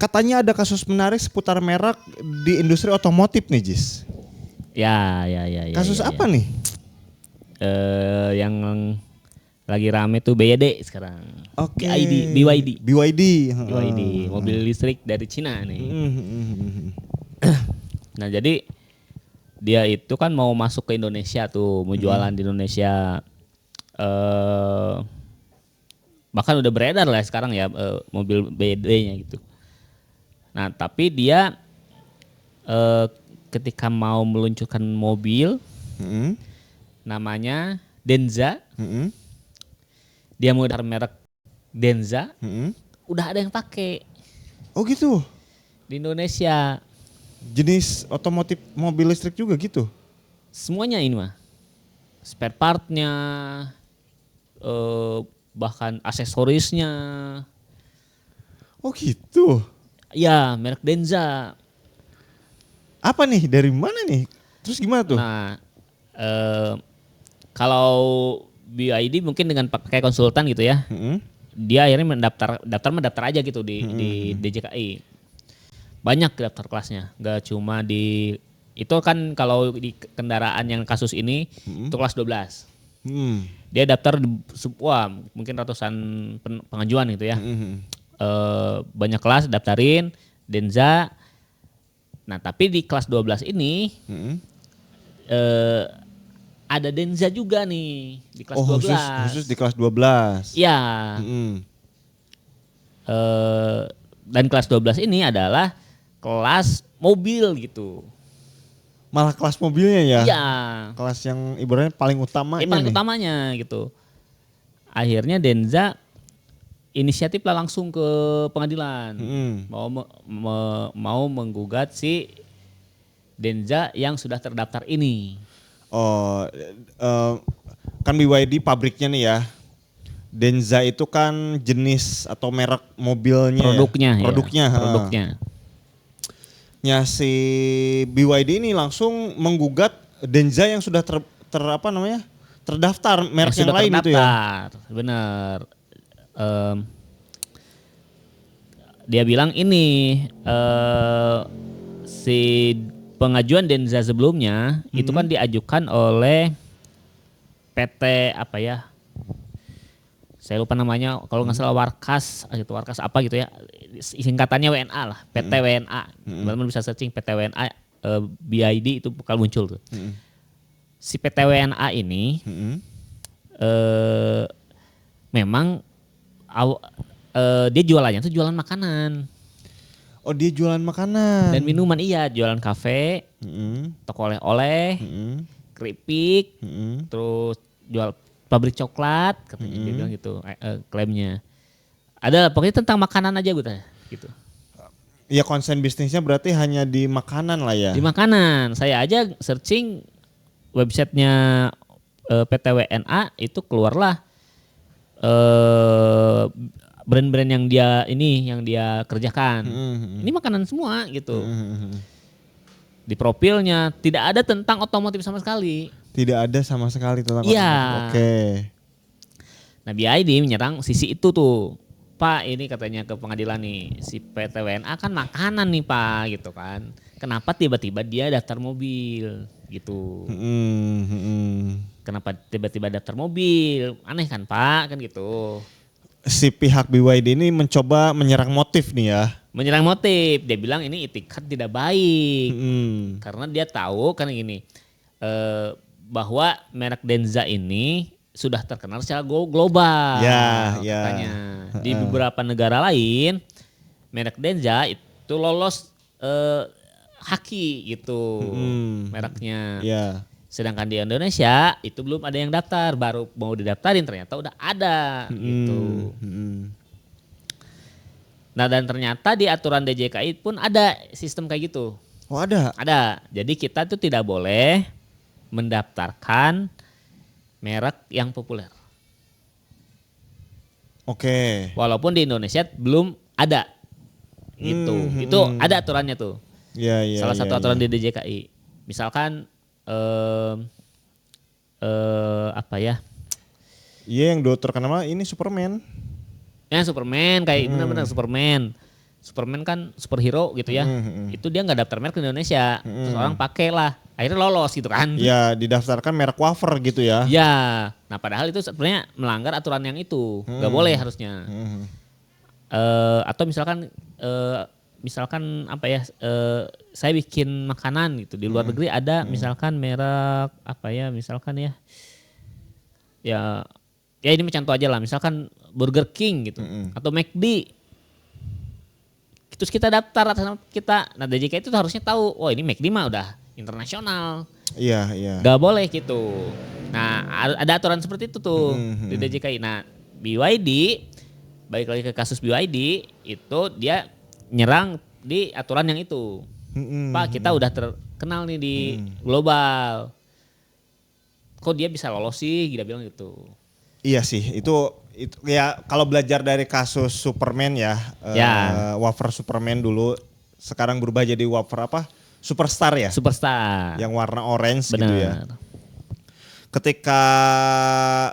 katanya ada kasus menarik seputar merek di industri otomotif nih, Jis. Ya. Kasus apa nih? Yang lagi rame tuh BYD sekarang. Oke. BYD, BYD. mobil listrik dari Cina nih. Nah jadi dia itu kan mau masuk ke Indonesia tuh, mau jualan di Indonesia. Bahkan udah beredar lah sekarang ya mobil BYD-nya gitu. Nah tapi dia ketika mau meluncurkan mobil namanya Denza, dia mau dar merek Denza, udah ada yang pakai Oh gitu. di Indonesia. Jenis otomotif mobil listrik juga gitu. Semuanya ini mah, spare partnya, bahkan aksesorisnya. Oh gitu. Ya merek Denza. Apa nih? Dari mana nih? Terus gimana tuh? Nah kalau BYD mungkin dengan pakai konsultan gitu ya, dia akhirnya mendaftar aja gitu di DJKI. Banyak daftar kelasnya, nggak cuma di itu kan kalau di kendaraan yang kasus ini itu kelas 12. Dia daftar wah mungkin ratusan pengajuan gitu ya. Banyak kelas daftarin Denza. Nah tapi di kelas 12 ini ada Denza juga nih di kelas 12. Khusus di kelas 12. Iya. Dan kelas 12 ini adalah kelas mobil gitu. Malah kelas mobilnya ya? Iya. Kelas yang ibaratnya paling utamanya paling nih. utamanya gitu. Akhirnya Denza inisiatif lah langsung ke pengadilan. Mau menggugat si Denza yang sudah terdaftar ini. Oh, kan BYD pabriknya nih ya. Denza itu kan jenis atau merek mobilnya. Produknya. Ya si BYD ini langsung menggugat Denza yang sudah terdaftar merek yang lain itu ya. Bener. Dia bilang ini si pengajuan Denza sebelumnya itu kan diajukan oleh PT apa ya? Saya lupa namanya, kalau nggak salah Warkas apa gitu ya, singkatannya WNA lah, PT WNA. Teman-teman bisa searching PT WNA, BID itu bakal muncul tuh. Si PT WNA ini memang dia jualannya tuh jualan makanan. Oh dia jualan makanan. Dan minuman iya, jualan kafe, toko oleh-oleh, keripik, terus jual pabrik coklat katanya dia bilang gitu, klaimnya. Ada pokoknya tentang makanan aja gitu. Ya konsen bisnisnya berarti hanya di makanan lah ya. Di makanan. Saya aja searching websitenya PT WNA itu keluarlah brand-brand yang dia kerjakan. Ini makanan semua gitu. Di profilnya tidak ada tentang otomotif sama sekali. Tidak ada sama sekali tentang otomotif. Oke. Nah BID menyerang sisi itu tuh. Pak ini katanya ke pengadilan nih, si PT WNA kan makanan nih Pak gitu kan. Kenapa tiba-tiba dia daftar mobil gitu. Kenapa tiba-tiba daftar mobil, aneh kan Pak kan gitu. Si pihak BYD ini mencoba menyerang motif nih ya. Menyerang motif, dia bilang ini itikat tidak baik. Karena dia tahu kan gini, bahwa merek Denza ini sudah terkenal secara global. Katanya. Di beberapa negara lain, merek Denza itu lolos haki gitu mereknya. Sedangkan di Indonesia itu belum ada yang daftar, baru mau didaftarin ternyata udah ada gitu. Nah dan ternyata di aturan DJKI pun ada sistem kayak gitu. Oh ada? Ada. Jadi kita tuh tidak boleh mendaftarkan merek yang populer. Oke. Walaupun di Indonesia belum ada gitu. Itu ada aturannya tuh. Salah satu aturan di DJKI. Misalkan apa ya? Iya yang terkenal ini Superman. Ya Superman kayak benar-benar Superman. Superman kan superhero gitu ya. Itu dia nggak daftar merek di Indonesia. Terus orang pakai lah. Akhirnya lolos gitu kan. Ya didaftarkan merek wafer gitu ya. Ya. Nah padahal itu sebenarnya melanggar aturan yang itu. Nggak boleh harusnya. Atau misalkan apa ya, saya bikin makanan gitu. Di luar negeri ada misalkan merek apa ya, misalkan ya ini contoh aja lah. Misalkan Burger King gitu. Atau McD. Terus kita daftar atas nama kita. Nah DJK itu harusnya tahu, oh ini McD mah udah internasional. Iya, iya. Gak boleh gitu. Nah ada aturan seperti itu tuh di DJKI. Nah BYD, balik lagi ke kasus BYD, itu dia nyerang di aturan yang itu. Pak kita udah terkenal nih di global. Kok dia bisa lolos sih, dia bilang gitu. Iya sih, itu ya kalau belajar dari kasus Superman ya, wafer Superman dulu, sekarang berubah jadi wafer apa? Superstar ya? Superstar. Yang warna orange Bener. gitu ya. Ketika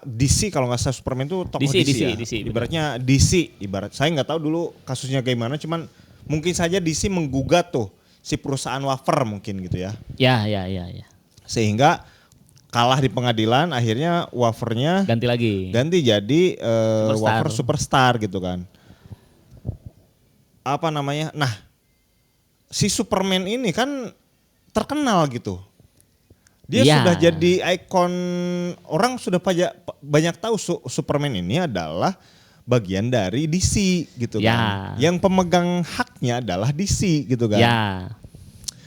DC kalau nggak salah Superman itu tokoh DC, ya. DC, Ibaratnya DC, saya nggak tahu dulu kasusnya gimana, cuman mungkin saja DC menggugat tuh si perusahaan wafer mungkin gitu ya. Ya. Sehingga kalah di pengadilan, akhirnya wafernya ganti jadi wafer superstar gitu kan. Apa namanya? Nah, si Superman ini kan terkenal gitu. Dia sudah jadi ikon, orang sudah banyak tahu Superman ini adalah bagian dari DC gitu kan. Yang pemegang haknya adalah DC gitu kan.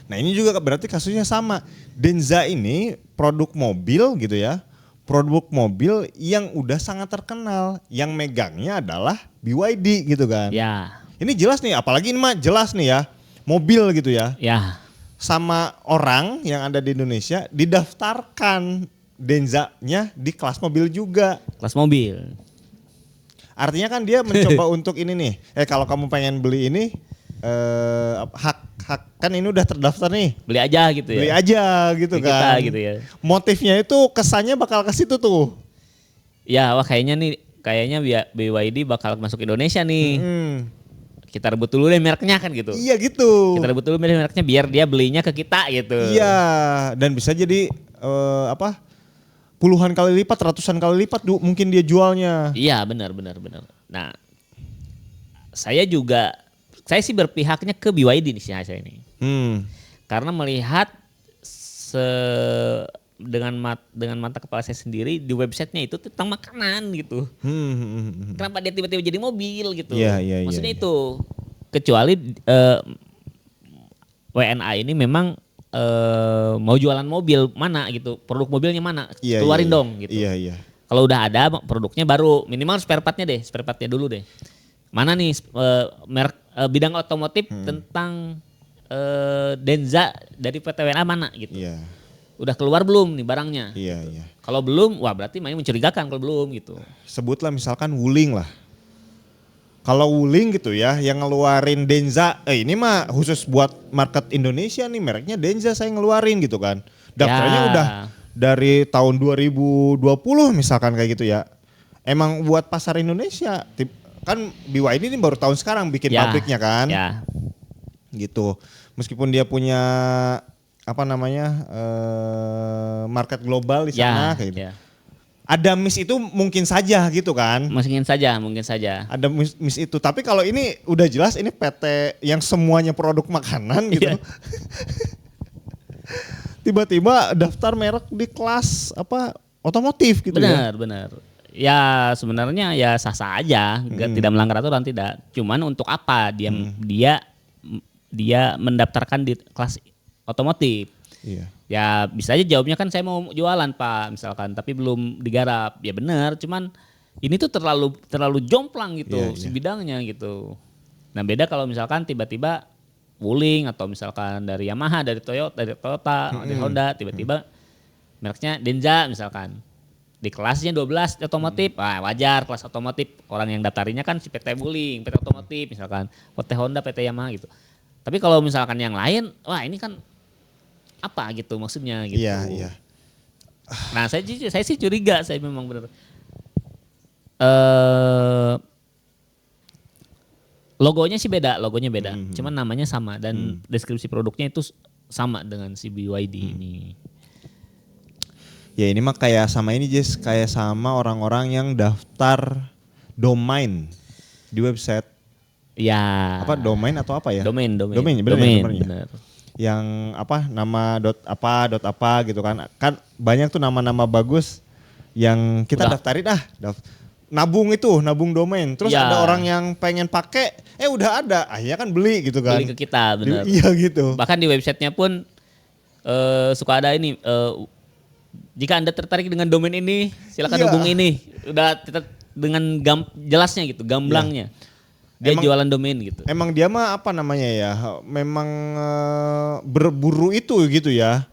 Nah ini juga berarti kasusnya sama. Denza ini produk mobil gitu ya. Produk mobil yang udah sangat terkenal. Yang megangnya adalah BYD gitu kan. Ini jelas nih, apalagi ini mah jelas nih ya. Mobil gitu ya. Sama orang yang ada di Indonesia didaftarkan Denzanya di kelas mobil juga. Kelas mobil. Artinya kan dia mencoba untuk ini nih. Kalau kamu pengen beli ini hak kan ini udah terdaftar nih. Beli aja gitu ya. Beli aja gitu Beli kan. kita gitu ya. Motifnya itu kesannya bakal ke situ tuh. Ya, wah kayaknya BYD bakal masuk Indonesia nih. Kita rebut dulu deh mereknya kan gitu. Iya gitu. Kita rebut dulu mereknya biar dia belinya ke kita gitu. Iya, dan bisa jadi puluhan kali lipat, ratusan kali lipat mungkin dia jualnya. Iya, benar. Nah, saya sih berpihaknya ke BYD nih saya ini. Karena melihat dengan mata kepala saya sendiri di websitenya itu tentang makanan gitu. Kenapa dia tiba-tiba jadi mobil gitu? Iya, Maksudnya itu. Kecuali WNA ini memang mau jualan mobil mana gitu, produk mobilnya mana, keluarin dong gitu. Iya. Kalau udah ada produknya baru, minimal spare partnya dulu deh. Mana nih merek bidang otomotif tentang Denza dari PT WNA mana gitu. Iya. Udah keluar belum nih barangnya? Iya. Kalau belum, wah berarti mainnya mencurigakan kalau belum gitu. Sebutlah misalkan Wuling lah. Kalau Wuling gitu ya, yang ngeluarin Denza, ini mah khusus buat market Indonesia nih, mereknya Denza saya ngeluarin gitu kan. Daftarnya udah dari tahun 2020 misalkan kayak gitu ya. Emang buat pasar Indonesia, kan BYD ini baru tahun sekarang bikin pabriknya kan. Gitu. Meskipun dia punya market global di sana kayak gitu. Ada miss itu mungkin saja gitu kan. Mungkin saja. Ada miss itu. Tapi kalau ini udah jelas ini PT yang semuanya produk makanan gitu. Tiba-tiba daftar merek di kelas otomotif gitu ya. Benar. Ya sebenarnya ya sah-sah aja, tidak melanggar aturan tidak. Cuman untuk apa dia mendaftarkan di kelas otomotif? Iya. Ya bisa aja jawabnya kan saya mau jualan Pak misalkan, tapi belum digarap. Ya benar, cuman ini tuh terlalu jomplang gitu si bidangnya gitu. Nah beda kalau misalkan tiba-tiba Wuling atau misalkan dari Yamaha, dari Toyota, dari Honda, tiba-tiba mereknya Denza misalkan. Di kelasnya 12 otomotif, wajar kelas otomotif. Orang yang daftarinya kan si PT Wuling, PT Otomotif misalkan, PT Honda, PT Yamaha gitu. Tapi kalau misalkan yang lain, wah ini kan apa gitu maksudnya gitu. Iya. Nah saya sih curiga, saya memang benar. Logonya sih beda, cuman namanya sama dan deskripsi produknya itu sama dengan si BYD ini. Ya ini mah kayak sama ini Jess, kayak sama orang-orang yang daftar domain di website. Ya. Apa domain atau apa ya? Domain. Benar. Yang apa nama dot apa gitu kan. Kan banyak tuh nama-nama bagus yang kita daftarin nabung domain. Terus ada orang yang pengen pakai, udah ada, akhirnya kan beli gitu kan. Beli ke kita, benar. Iya gitu. Bahkan di websitenya pun suka ada ini, jika Anda tertarik dengan domain ini, silakan hubungi ini. Udah dengan jelasnya gitu, gamblangnya. Dia jualan domain gitu. Emang dia mah apa namanya ya, memang berburu itu gitu ya.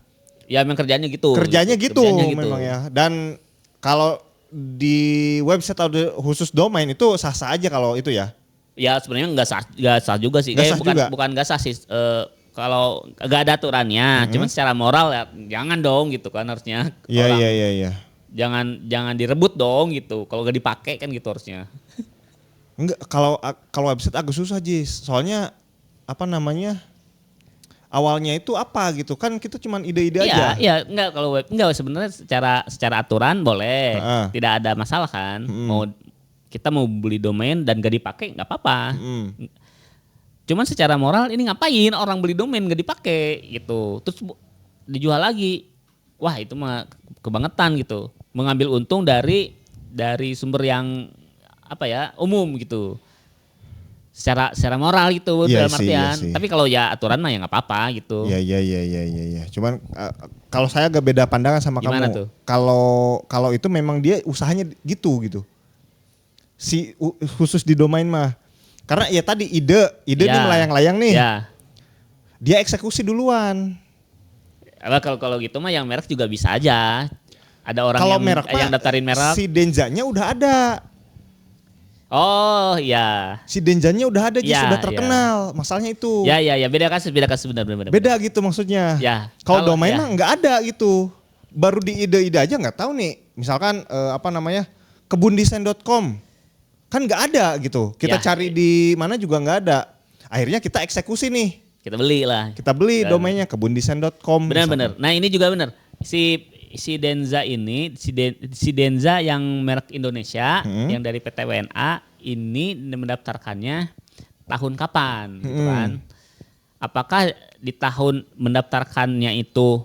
Ya memang kerjanya gitu. Kerjanya gitu memang ya. Dan kalau di website atau khusus domain itu sah-sah aja kalau itu ya. Ya sebenarnya nggak sah juga sih. Bukan nggak sah sih. Kalau nggak ada aturannya, cuman secara moral ya jangan dong gitu kan harusnya. Iya. Jangan direbut dong gitu. Kalau nggak dipakai kan gitu harusnya. Enggak, kalau website agak susah Jis. Soalnya apa namanya? Awalnya itu apa gitu kan kita cuman ide-ide aja. Iya, enggak sebenarnya secara aturan boleh. Tidak ada masalah kan. Kita mau beli domain dan gak dipakai enggak apa-apa. Cuman secara moral ini ngapain orang beli domain gak dipakai gitu. Terus dijual lagi. Wah, itu mah kebangetan gitu. Mengambil untung dari sumber yang umum gitu. Secara moral gitu dalam artian. Tapi kalau ya aturan mah ya nggak apa-apa gitu. Iya. Cuman kalau saya agak beda pandangan sama gimana kamu. Tuh? Kalau itu memang dia usahanya gitu. Si khusus di domain mah. Karena ya tadi ide nih melayang-layang nih. Ya. Dia eksekusi duluan. Kalau gitu mah yang merek juga bisa aja. Ada orang yang daftarin merek. Si Denzanya udah ada. Oh iya. Si Denzanya udah ada, sudah terkenal. Masalahnya itu. Ya, beda kasus benar. Beda gitu maksudnya. Ya. Kalau domain mah nggak ada gitu. Baru di ide-ide aja nggak tahu nih. Misalkan kebundesain.com kan nggak ada gitu. Kita cari di mana juga nggak ada. Akhirnya kita eksekusi nih. Kita beli lah. Kita beli domainnya kebundesain.com. Benar. Nah ini juga benar. Si Denza ini, si Denza yang merek Indonesia, yang dari PT WNA ini mendaftarkannya tahun kapan, gitu kan? Apakah di tahun mendaftarkannya itu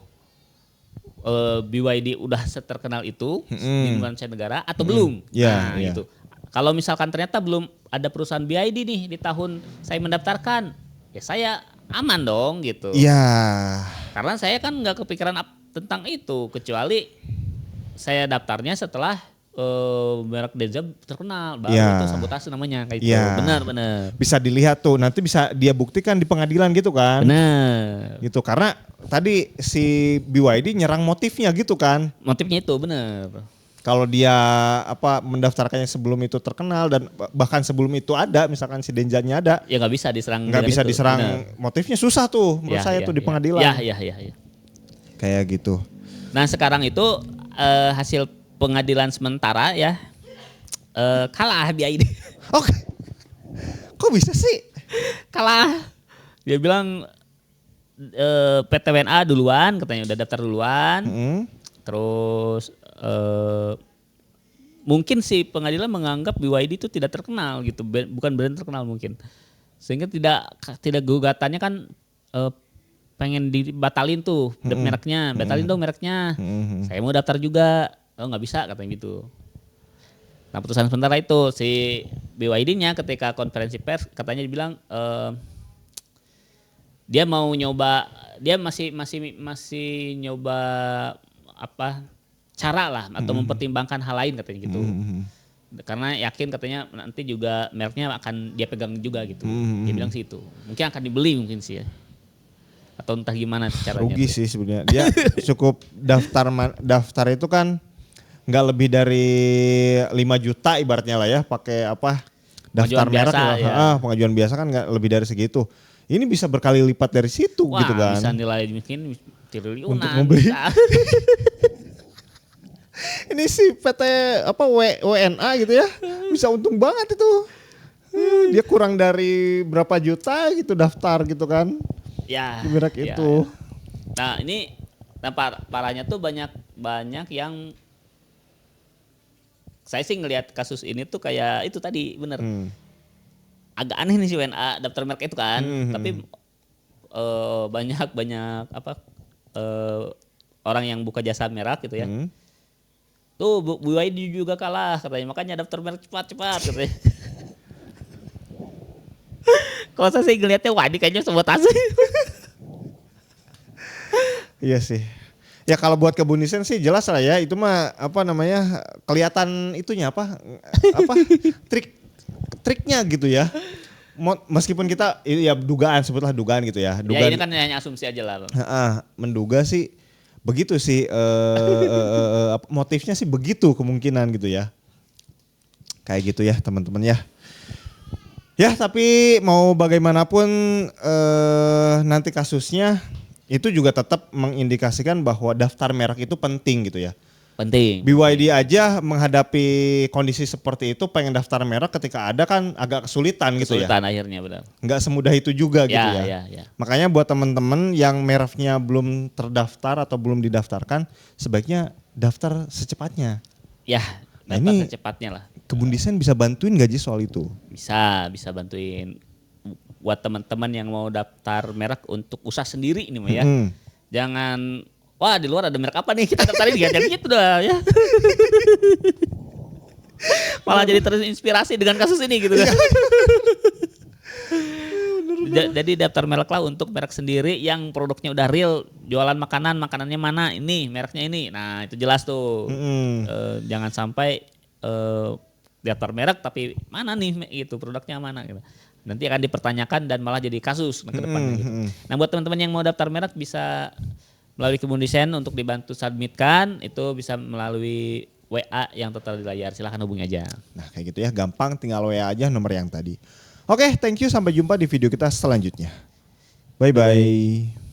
BYD udah seterkenal itu di mancanegara atau belum? Gitu. Kalau misalkan ternyata belum ada perusahaan BYD nih di tahun saya mendaftarkan, ya saya aman dong gitu. Iya. Karena saya kan nggak kepikiran tentang itu, kecuali saya daftarnya setelah merek Denza terkenal, baru itu sabotase namanya kayak itu. Benar. Bisa dilihat tuh, nanti bisa dia buktikan di pengadilan gitu kan. Benar. Gitu, karena tadi si BYD nyerang motifnya gitu kan. Motifnya itu benar. Kalau dia mendaftarkannya sebelum itu terkenal dan bahkan sebelum itu ada, misalkan si Denzanya ada. Ya nggak bisa diserang. Nggak bisa diserang, motifnya susah tuh menurut saya tuh di pengadilan. Iya. Kayak gitu. Nah sekarang itu hasil pengadilan sementara ya kalah BYD. Oke. Kok bisa sih? Kalah. Dia bilang PT WNA duluan, katanya udah daftar duluan. Terus mungkin si pengadilan menganggap BYD itu tidak terkenal gitu, bukan brand terkenal mungkin. Sehingga tidak gugatannya kan pengen dibatalin tuh mereknya, batalin dong mereknya. Saya mau daftar juga, nggak bisa katanya gitu. Nah putusan sementara itu si BYD-nya ketika konferensi pers katanya dibilang dia mau nyoba, dia masih nyoba cara lah atau mempertimbangkan hal lain katanya gitu. Karena yakin katanya nanti juga mereknya akan dia pegang juga gitu. Dia bilang sih itu. Mungkin akan dibeli mungkin sih ya. Atau entah gimana caranya. Rugi sih sebenarnya. Dia cukup daftar itu kan nggak lebih dari 5 juta ibaratnya lah ya, pakai daftar merek ya. Pengajuan biasa kan nggak lebih dari segitu. Ini bisa berkali lipat dari situ. Wah, gitu kan. Bisa nilai mungkin triliunan. Untuk membeli. Ini si PT WNA gitu ya. Bisa untung banget itu. Dia kurang dari berapa juta gitu daftar gitu kan. Ya. Di merek ya, itu. ya. Nah ini parahnya tuh banyak yang saya sih ngelihat kasus ini tuh kayak itu tadi bener. Agak aneh nih si WNA daftar merek itu kan. Tapi banyak orang yang buka jasa merek gitu ya. Tuh BYD juga kalah katanya, makanya daftar merek cepat katanya. Kalau saya sih ngeliatnya wah ini kayaknya sabotase. Iya sih. Ya kalau buat kebun desain sih jelas lah ya, itu mah kelihatan itunya triknya gitu ya. Meskipun kita ya sebutlah dugaan gitu ya. Ya ini kan hanya asumsi aja lah. Menduga sih begitu sih motifnya sih begitu kemungkinan gitu ya. Kayak gitu ya teman-teman ya. Ya tapi mau bagaimanapun nanti kasusnya itu juga tetap mengindikasikan bahwa daftar merek itu penting gitu ya. Penting. BYD aja menghadapi kondisi seperti itu pengen daftar merek ketika ada kan agak kesulitan gitu ya. Kesulitan akhirnya benar. Nggak semudah itu juga gitu ya. Makanya buat teman-teman yang mereknya belum terdaftar atau belum didaftarkan sebaiknya daftar secepatnya. Ya, daftar secepatnya lah. Kebun desain bisa bantuin nggak sih soal itu? Bisa bantuin. Buat teman-teman yang mau daftar merek untuk usaha sendiri ini mah ya. Jangan wah di luar ada merek apa nih kita daftarin jangan gitu dah ya. Malah jadi terinspirasi dengan kasus ini gitu kan. Jadi daftar merek lah untuk merek sendiri yang produknya udah real, jualan makanannya mana ini, mereknya ini. Nah, itu jelas tuh. Jangan sampai daftar merek tapi mana nih itu produknya mana gitu. Nanti akan dipertanyakan dan malah jadi kasus ke depannya gitu. Nah, buat teman-teman yang mau daftar merek bisa melalui Kebun Desain untuk dibantu submitkan, itu bisa melalui WA yang tertera di layar. Silahkan hubungi aja. Nah kayak gitu ya, gampang tinggal WA aja nomor yang tadi. Oke, thank you, sampai jumpa di video kita selanjutnya. Bye-bye.